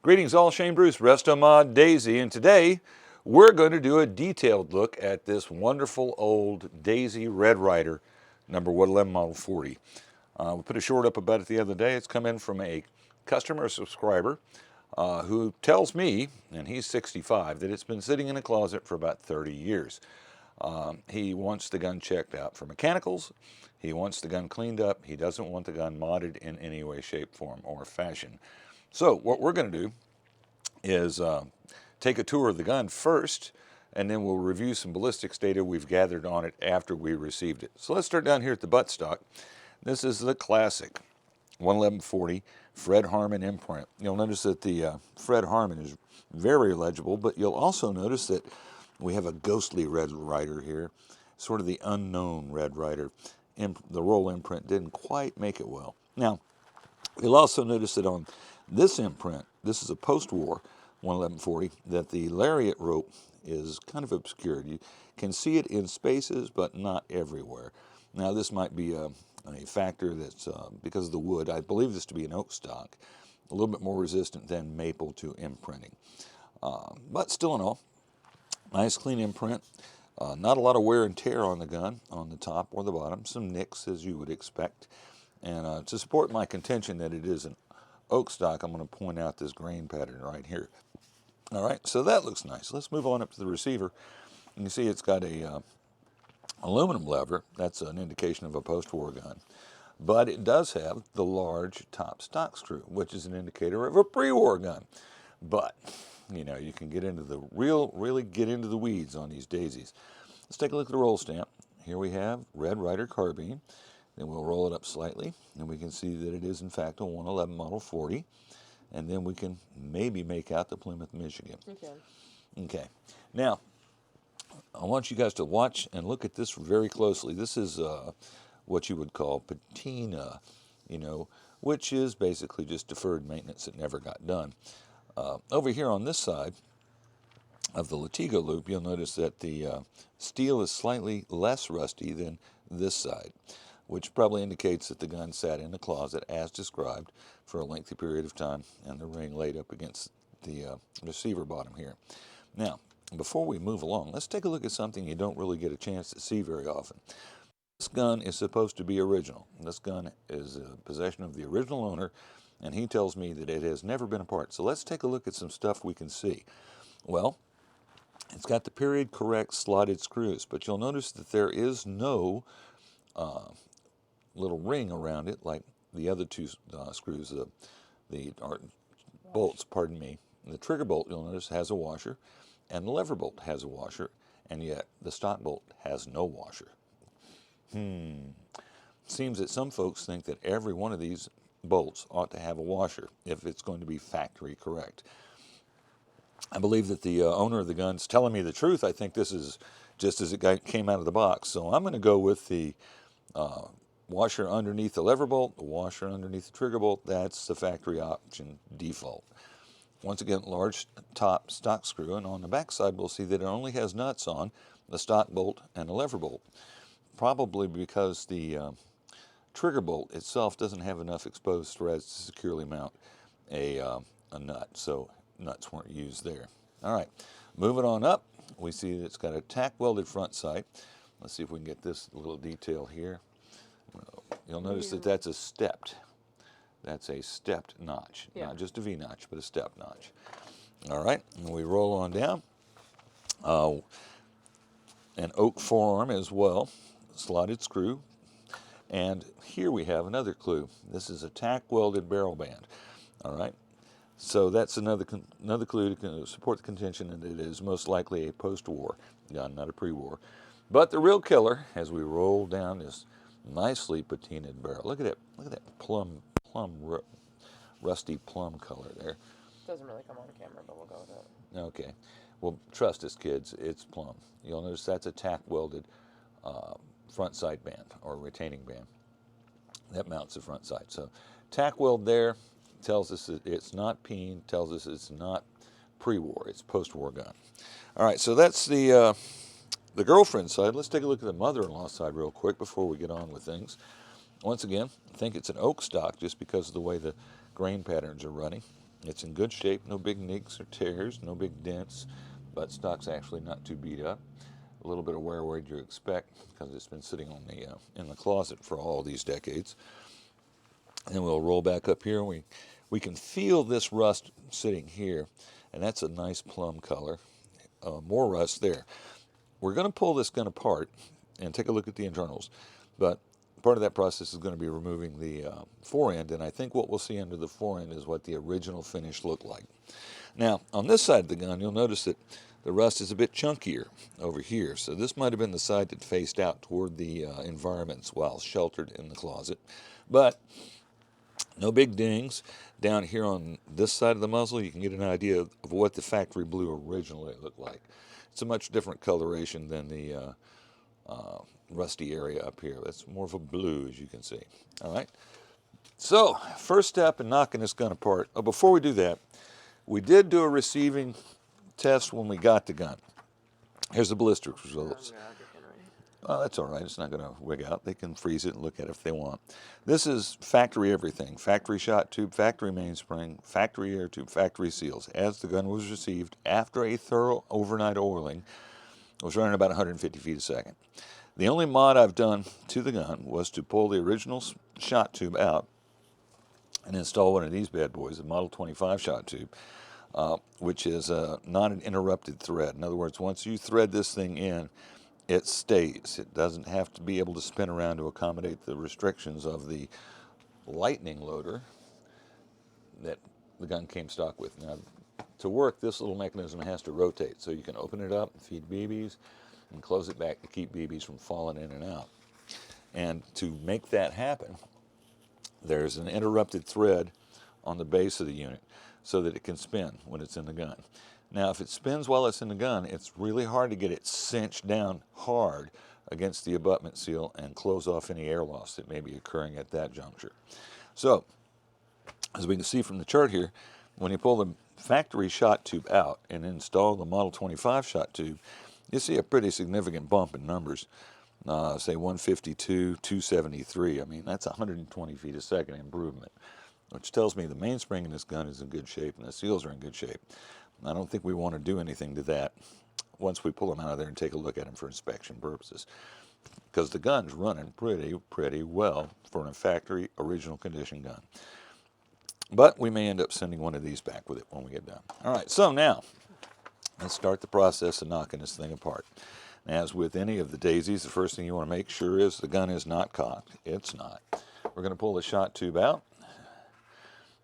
Greetings all, Shane Bruce, Restomod Daisy, and today we're going to do a detailed look at this wonderful old Daisy Red Ryder number 111 Model 40. We put a short up about it the other day. It's come in from a customer, a subscriber, who tells me, and he's 65, that it's been sitting in a closet for about 30 years. He wants the gun checked out for mechanicals. He wants the gun cleaned up. He doesn't want the gun modded in any way, shape, form, or fashion. So what we're going to do is take a tour of the gun first, and then we'll review some ballistics data we've gathered on it after we received it. So let's start down here at the buttstock. This is the classic 11140 Fred Harmon imprint. You'll notice that the Fred Harmon is very legible, but you'll also notice that we have a ghostly Red Ryder here, sort of the unknown Red Ryder. The roll imprint didn't quite make it well. Now, you'll also notice that on this imprint, this is a post-war 11140, that the lariat rope is kind of obscured. You can see it in spaces, but not everywhere. Now, this might be a factor that's because of the wood. I believe this to be an oak stock, a little bit more resistant than maple to imprinting. But still in all, nice clean imprint. Not a lot of wear and tear on the gun, on the top or the bottom. Some nicks, as you would expect. And to support my contention that it is an oak stock, I'm going to point out this grain pattern right here. All right, so that looks nice. Let's move on up to the receiver. You can see it's got a aluminum lever. That's an indication of a post-war gun. But it does have the large top stock screw, which is an indicator of a pre-war gun. But, you know, you can get into the really get into the weeds on these daisies. Let's take a look at the roll stamp. Here we have Red Ryder carbine. Then we'll roll it up slightly, and we can see that it is, in fact, a 111 Model 40. And then we can maybe make out the Plymouth, Michigan. Okay. Now, I want you guys to watch and look at this very closely. This is what you would call patina, you know, which is basically just deferred maintenance that never got done. Over here on this side of the Latigo loop, you'll notice that the steel is slightly less rusty than this side, which probably indicates that the gun sat in the closet as described for a lengthy period of time, and the ring laid up against the receiver bottom here. Now, before we move along, let's take a look at something you don't really get a chance to see very often. This gun is supposed to be original. This gun is a possession of the original owner, and he tells me that it has never been apart. So let's take a look at some stuff we can see. Well, it's got the period correct slotted screws, but you'll notice that there is no little ring around it like the other two screws, the bolts, pardon me. The trigger bolt, you'll notice, has a washer, and the lever bolt has a washer, and yet the stock bolt has no washer. Seems that some folks think that every one of these bolts ought to have a washer if it's going to be factory correct. I believe that the owner of the gun's telling me the truth. I think this is just as it came out of the box. So I'm going to go with the washer underneath the lever bolt, the washer underneath the trigger bolt. That's the factory option default. Once again, large top stock screw, and on the back side we'll see that it only has nuts on the stock bolt and the lever bolt. Probably because the trigger bolt itself doesn't have enough exposed threads to securely mount a nut, so nuts weren't used there. All right, moving on up, we see that it's got a tack welded front sight. Let's see if we can get this little detail here. You'll notice that that's a stepped notch, not just a V notch, but a step notch. All right, and we roll on down. An oak forearm as well, slotted screw. And here we have another clue. This is a tack welded barrel band. All right, so that's another clue to support the contention that it is most likely a post-war gun, not a pre-war. But the real killer, as we roll down this nicely patinaed barrel, look at it. Look at that rusty plum color there. Doesn't really come on camera, but we'll go with it. Okay. Well, trust us, kids. It's plum. You'll notice that's a tack welded front sight band or retaining band that mounts the front sight. So tack weld there tells us that it's not peen, tells us it's not pre-war, it's post-war gun. All right, so that's the girlfriend side. Let's take a look at the mother-in-law side real quick before we get on with things. Once again, I think it's an oak stock just because of the way the grain patterns are running. It's in good shape, no big nicks or tears, no big dents. Buttstock's actually not too beat up. A little bit of wear where you expect because it's been sitting on the in the closet for all these decades. And then we'll roll back up here, and we can feel this rust sitting here, and that's a nice plum color. More rust there. We're going to pull this gun apart and take a look at the internals, but part of that process is going to be removing the fore end, and I think what we'll see under the fore end is what the original finish looked like. Now, on this side of the gun, you'll notice that the rust is a bit chunkier over here, so this might have been the side that faced out toward the environments while sheltered in the closet, but no big dings. Down here on this side of the muzzle, you can get an idea of what the factory blue originally looked like. It's a much different coloration than the rusty area up here. That's more of a blue, as you can see. All right. So, first step in knocking this gun apart. Oh, before we do that, we did do a receiving test when we got the gun. Here's the ballistics results. Oh, that's all right. It's not going to wig out. They can freeze it and look at it if they want. This is factory everything. Factory shot tube, factory mainspring, factory air tube, factory seals. As the gun was received after a thorough overnight oiling, it was running about 150 feet a second. The only mod I've done to the gun was to pull the original shot tube out and install one of these bad boys, a Model 25 shot tube, which is not an interrupted thread. In other words, once you thread this thing in, it stays. It doesn't have to be able to spin around to accommodate the restrictions of the lightning loader that the gun came stock with. Now, to work, this little mechanism has to rotate, so you can open it up, feed BBs, and close it back to keep BBs from falling in and out. And to make that happen, there's an interrupted thread on the base of the unit so that it can spin when it's in the gun. Now, if it spins while it's in the gun, it's really hard to get it cinched down hard against the abutment seal and close off any air loss that may be occurring at that juncture. So, as we can see from the chart here, when you pull the factory shot tube out and install the Model 25 shot tube, you see a pretty significant bump in numbers. Say 152, 273. I mean, that's 120 feet a second improvement, which tells me the mainspring in this gun is in good shape and the seals are in good shape. I don't think we want to do anything to that once we pull them out of there and take a look at them for inspection purposes, because the gun's running pretty well for a factory original condition gun. But we may end up sending one of these back with it when we get done. All right, so now let's start the process of knocking this thing apart. As with any of the daisies, the first thing you want to make sure is the gun is not cocked. It's not. We're going to pull the shot tube out,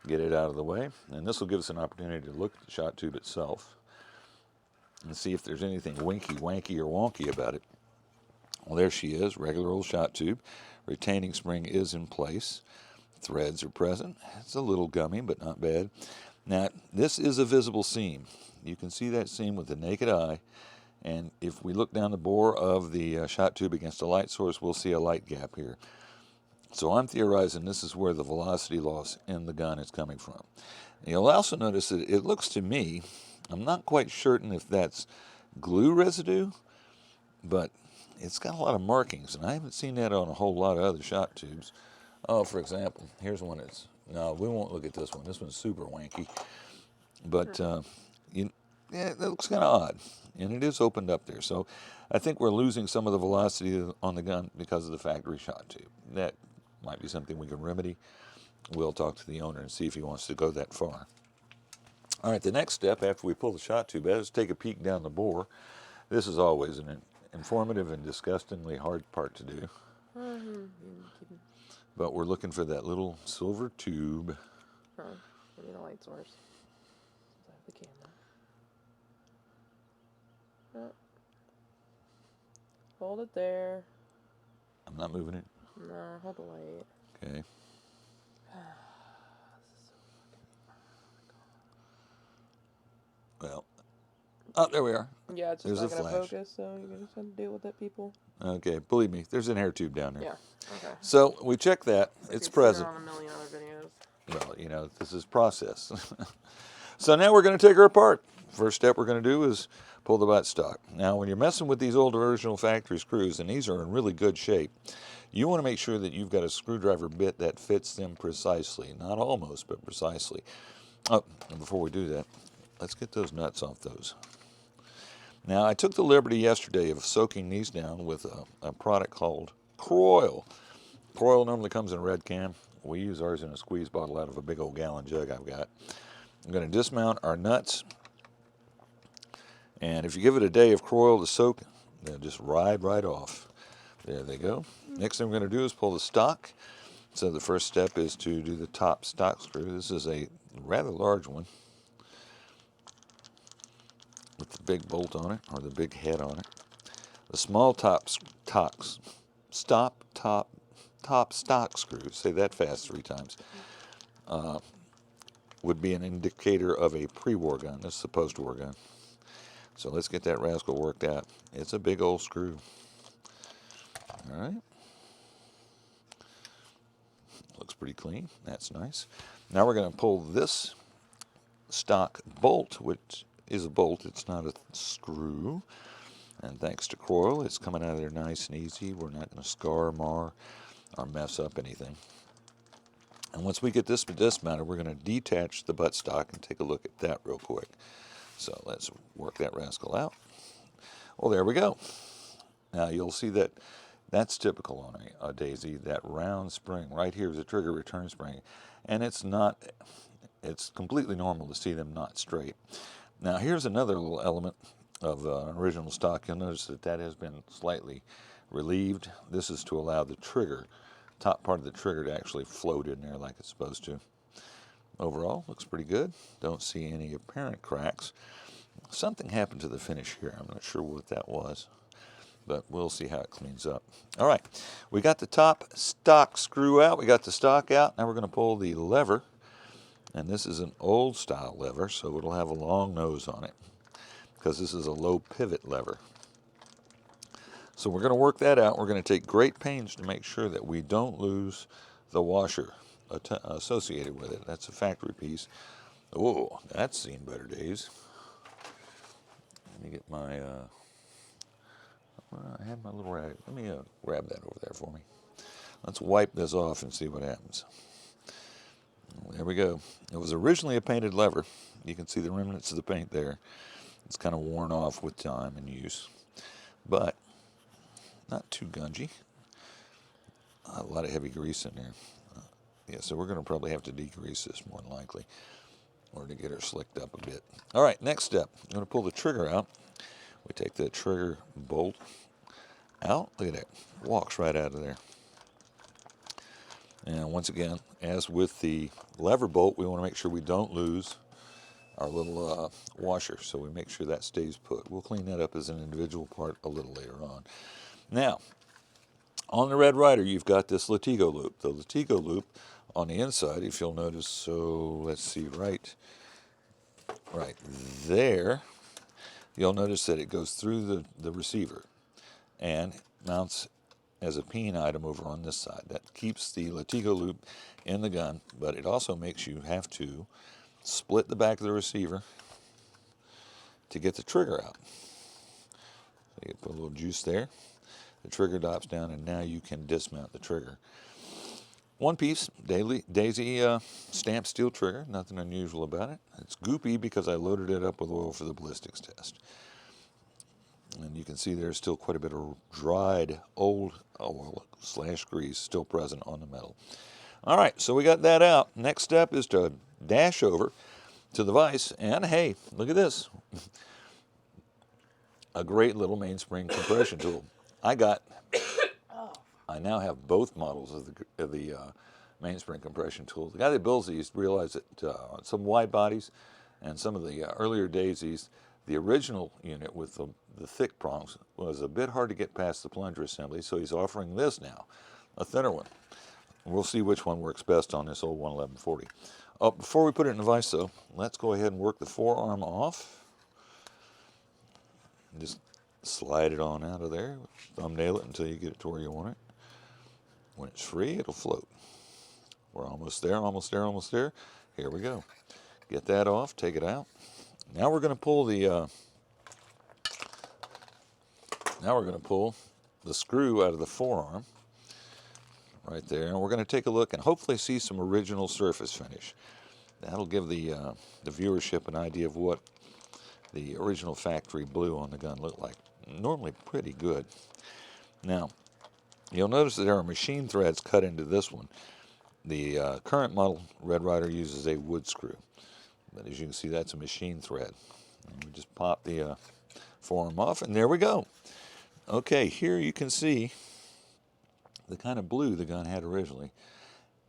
get it out of the way, and this will give us an opportunity to look at the shot tube itself and see if there's anything winky, wanky, or wonky about it. Well, there she is, regular old shot tube. Retaining spring is in place. Threads are present. It's a little gummy, but not bad. Now, this is a visible seam. You can see that seam with the naked eye, and if we look down the bore of the shot tube against a light source, we'll see a light gap here. So I'm theorizing this is where the velocity loss in the gun is coming from. And you'll also notice that it looks to me, I'm not quite certain if that's glue residue, but it's got a lot of markings, and I haven't seen that on a whole lot of other shot tubes. Oh, for example, here's one that's, no, we won't look at this one. This one's super wanky. But yeah, that looks kind of odd, and it is opened up there. So I think we're losing some of the velocity on the gun because of the factory shot tube. That might be something we can remedy. We'll talk to the owner and see if he wants to go that far. All right, the next step after we pull the shot tube out is take a peek down the bore. This is always an informative and disgustingly hard part to do. But we're looking for that little silver tube. We need a light source. I have the camera. Hold it there. I'm not moving it. No, hold the light. Okay. Well, oh, there we are. Yeah, it's just There's not a going to flash. focus, so you're going to have to deal with it, people. Okay, believe me, there's an air tube down there. Yeah, okay. So we check that. It's present. On a million other videos. Well, you know, this is process. So now we're going to take her apart. First step we're going to do is pull the buttstock. Now, when you're messing with these old original factory screws, and these are in really good shape, you want to make sure that you've got a screwdriver bit that fits them precisely. Not almost, but precisely. Oh, and before we do that, let's get those nuts off those. Now, I took the liberty yesterday of soaking these down with a product called Croil. Croil normally comes in a red can. We use ours in a squeeze bottle out of a big old gallon jug I've got. I'm going to dismount our nuts, and if you give it a day of Croil to soak, they'll just ride right off. There they go. Next thing we're going to do is pull the stock. So the first step is to do the top stock screw. This is a rather large one with the big bolt on it, or the big head on it. The small top stock screw, say that fast 3 times, would be an indicator of a pre-war gun. This is a post-war gun. So let's get that rascal worked out. It's a big old screw. All right. Looks pretty clean. That's nice. Now we're going to pull this stock bolt, which is a bolt. It's not a screw. And thanks to Croil, it's coming out of there nice and easy. We're not going to scar, mar, or mess up anything. And once we get this dismounted, we're going to detach the buttstock and take a look at that real quick. So let's work that rascal out. Well, there we go. Now you'll see that that's typical on a Daisy. That round spring right here is a trigger return spring, and it's completely normal to see them not straight. Now here's another little element of original stock. You'll notice that has been slightly relieved. This is to allow the trigger, top part of the trigger, to actually float in there like it's supposed to. Overall, looks pretty good. Don't see any apparent cracks. Something happened to the finish here. I'm not sure what that was, but we'll see how it cleans up. All right, we got the top stock screw out. We got the stock out. Now we're going to pull the lever, and this is an old style lever, so it'll have a long nose on it because this is a low pivot lever. So we're going to work that out. We're going to take great pains to make sure that we don't lose the washer associated with it. That's a factory piece. Oh, that's seen better days. Let me get my, I have my little rag. Let me grab that over there for me. Let's wipe this off and see what happens. There we go. It was originally a painted lever. You can see the remnants of the paint there. It's kind of worn off with time and use, but not too gungy. A lot of heavy grease in there. Yeah, so we're going to probably have to degrease this more than likely, or to get her slicked up a bit. All right, next step. I'm going to pull the trigger out. We take the trigger bolt out. Look at that. Walks right out of there. And once again, as with the lever bolt, we want to make sure we don't lose our little washer, so we make sure that stays put. We'll clean that up as an individual part a little later on. Now, on the Red Ryder, you've got this Latigo loop. The Latigo loop on the inside, if you'll notice, so let's see, right there, you'll notice that it goes through the receiver and mounts as a peen item over on this side. That keeps the Latigo loop in the gun, but it also makes you have to split the back of the receiver to get the trigger out. So you put a little juice there. The trigger drops down, and now you can dismount the trigger. One piece, Daisy stamped steel trigger, nothing unusual about it. It's goopy because I loaded it up with oil for the ballistics test. And you can see there's still quite a bit of dried old oil / grease still present on the metal. All right, so we got that out. Next step is to dash over to the vise, and hey, look at this. A great little mainspring compression tool. I now have both models of the mainspring compression tool. The guy that builds these realized that some wide bodies and some of the earlier Daisies, the original unit with the thick prongs was a bit hard to get past the plunger assembly, so he's offering this now, a thinner one. We'll see which one works best on this old 11140. Oh, before we put it in the vise, though, let's go ahead and work the forearm off. Just slide it on out of there. Thumbnail it until you get it to where you want it. When it's free, it'll float. We're almost there, almost there, almost there. Here we go. Get that off, take it out. Now we're going to pull the screw out of the forearm right there, and we're going to take a look and hopefully see some original surface finish. That'll give the viewership an idea of what the original factory blue on the gun looked like. Normally pretty good. Now, you'll notice that there are machine threads cut into this one. The current model Red Ryder uses a wood screw, but as you can see, that's a machine thread. And we just pop the forearm off, and there we go. Okay, here you can see the kind of blue the gun had originally.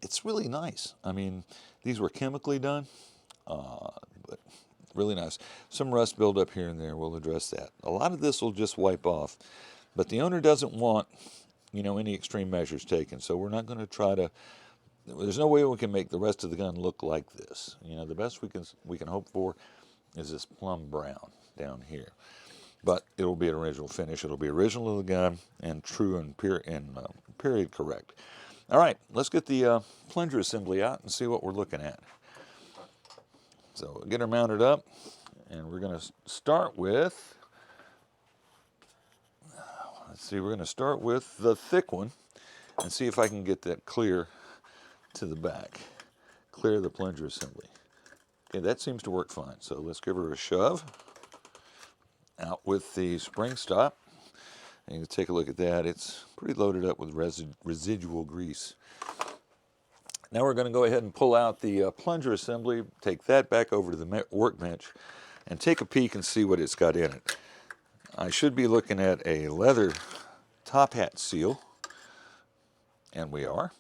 It's really nice. I mean, these were chemically done, but really nice. Some rust buildup here and there. We'll address that. A lot of this will just wipe off, but the owner doesn't want, any extreme measures taken. So we're not going to try to. There's no way we can make the rest of the gun look like this. The best we can hope for is this plum brown down here. But it'll be an original finish. It'll be original to the gun and true and period correct. All right, let's get the plunger assembly out and see what we're looking at. So we'll get her mounted up, and we're going to start with, we're going to start with the thick one and see if I can get that clear to the back. Clear the plunger assembly. Okay, that seems to work fine. So let's give her a shove. Out with the spring stop. And you can take a look at that. It's pretty loaded up with residual grease. Now we're going to go ahead and pull out the plunger assembly, take that back over to the workbench, and take a peek and see what it's got in it. I should be looking at a leather top hat seal, and we are.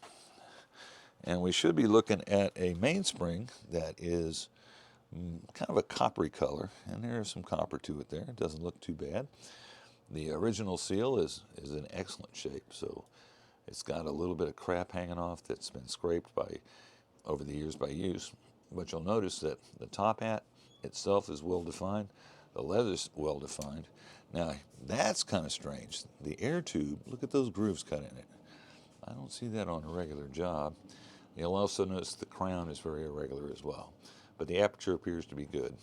And we should be looking at a mainspring that is kind of a coppery color, and there's some copper to it there. It doesn't look too bad. The original seal is in excellent shape, so it's got a little bit of crap hanging off that's been scraped over the years by use. But you'll notice that the top hat itself is well defined. The leather's well defined. Now that's kind of strange. The air tube, look at those grooves cut in it. I don't see that on a regular job. You'll also notice the crown is very irregular as well. But the aperture appears to be good.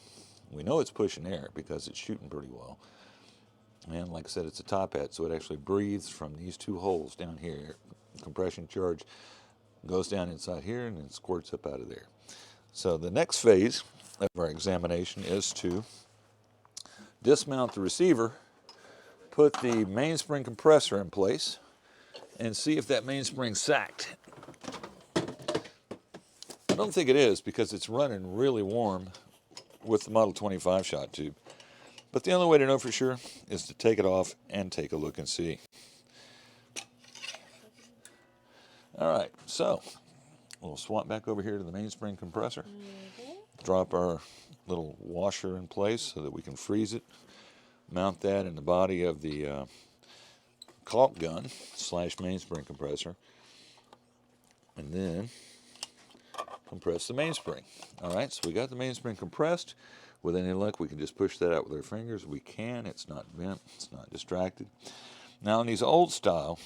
We know it's pushing air because it's shooting pretty well. And like I said, it's a top hat, so it actually breathes from these two holes down here. Compression charge goes down inside here and then squirts up out of there. So the next phase of our examination is to dismount the receiver, put the mainspring compressor in place, and see if that mainspring's sacked. I don't think it is because it's running really warm with the Model 25 shot tube. But the only way to know for sure is to take it off and take a look and see. All right, so we'll swap back over here to the mainspring compressor. Drop our little washer in place so that we can freeze it. Mount that in the body of the caulk gun / mainspring compressor. And then compress the mainspring. All right, so we got the mainspring compressed. With any luck, we can just push that out with our fingers. We can. It's not bent. It's not distracted. Now, in these old style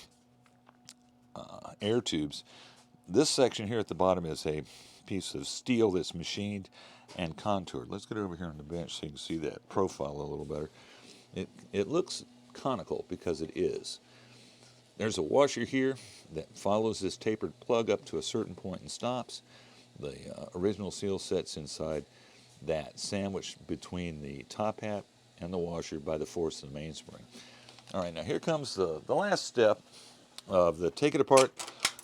air tubes, this section here at the bottom is a piece of steel that's machined and contoured. Let's get it over here on the bench so you can see that profile a little better. It looks conical because it is. There's a washer here that follows this tapered plug up to a certain point and stops. The original seal sets inside that, sandwiched between the top hat and the washer by the force of the mainspring. All right, now here comes the last step of the take it apart,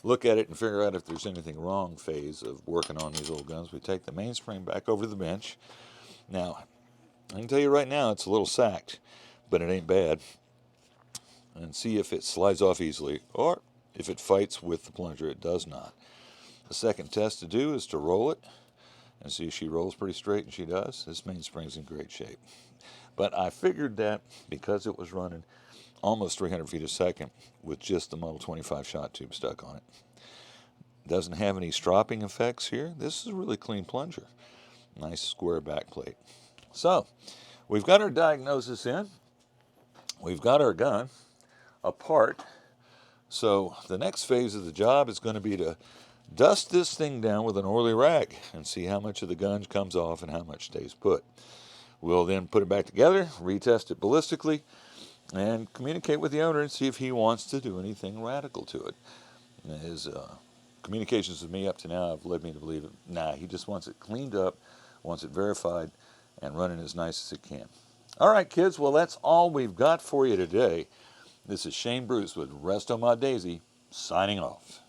look at it, and figure out if there's anything wrong phase of working on these old guns. We take the mainspring back over to the bench. Now, I can tell you right now it's a little sacked, but it ain't bad. And see if it slides off easily, or if it fights with the plunger. It does not. The second test to do is to roll it and see if she rolls pretty straight, and she does. This mainspring's in great shape. But I figured that because it was running almost 300 feet a second with just the Model 25 shot tube stuck on it. Doesn't have any stropping effects here. This is a really clean plunger. Nice square back plate. So, we've got our diagnosis in. We've got our gun apart. So the next phase of the job is going to be to dust this thing down with an oily rag and see how much of the gun comes off and how much stays put. We'll then put it back together, retest it ballistically, and communicate with the owner and see if he wants to do anything radical to it. His communications with me up to now have led me to believe it. Nah, he just wants it cleaned up, wants it verified, and running as nice as it can. All right, kids, well, that's all we've got for you today. This is Shane Bruce with Restomod Daisy, signing off.